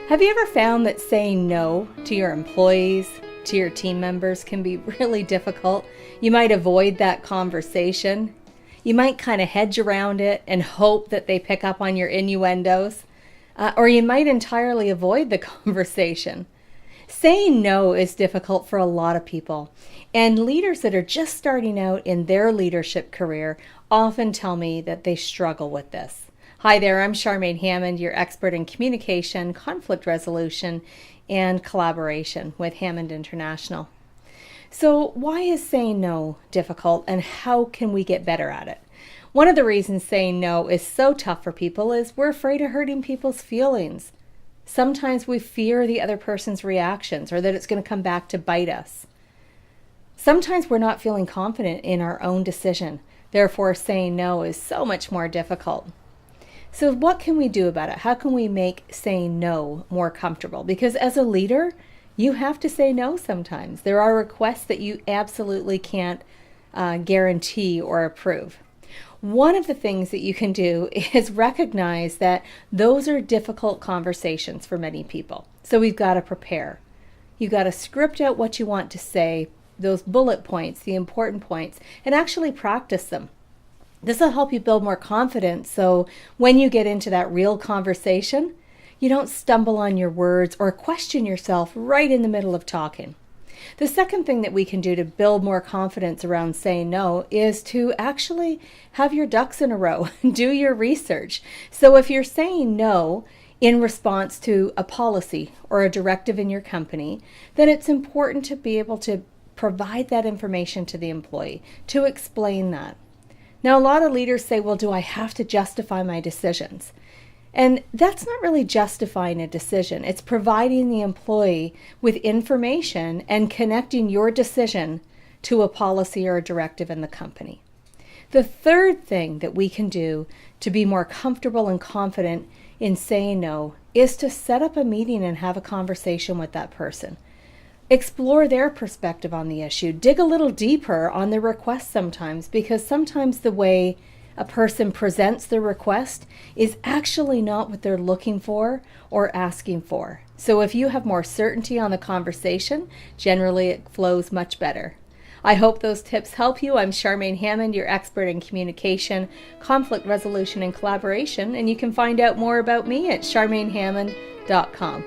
Have you ever found that saying no to your employees, to your team members can be really difficult? You might avoid that conversation. You might kind of hedge around it and hope that they pick up on your innuendos. Or you might entirely avoid the conversation. Saying no is difficult for a lot of people. And leaders that are just starting out in their leadership career often tell me that they struggle with this. Hi there, I'm Charmaine Hammond, your expert in communication, conflict resolution, and collaboration with Hammond International. So why is saying no difficult, and how can we get better at it? One of the reasons saying no is so tough for people is we're afraid of hurting people's feelings. Sometimes we fear the other person's reactions or that it's going to come back to bite us. Sometimes we're not feeling confident in our own decision. Therefore, saying no is so much more difficult. So what can we do about it? How can we make saying no more comfortable? Because as a leader, you have to say no sometimes. There are requests that you absolutely can't guarantee or approve. One of the things that you can do is recognize that those are difficult conversations for many people. So we've got to prepare. You've got to script out what you want to say, those bullet points, the important points, and actually practice them. This will help you build more confidence, so when you get into that real conversation, you don't stumble on your words or question yourself right in the middle of talking. The second thing that we can do to build more confidence around saying no is to actually have your ducks in a row, do your research. So if you're saying no in response to a policy or a directive in your company, then it's important to be able to provide that information to the employee, to explain that. Now, a lot of leaders say, well, do I have to justify my decisions? And that's not really justifying a decision. It's providing the employee with information and connecting your decision to a policy or a directive in the company. The third thing that we can do to be more comfortable and confident in saying no is to set up a meeting and have a conversation with that person. Explore their perspective on the issue. Dig a little deeper on the request sometimes, because sometimes the way a person presents the request is actually not what they're looking for or asking for. So if you have more certainty on the conversation, generally it flows much better. I hope those tips help you. I'm Charmaine Hammond, your expert in communication, conflict resolution, and collaboration, and you can find out more about me at charmainehammond.com.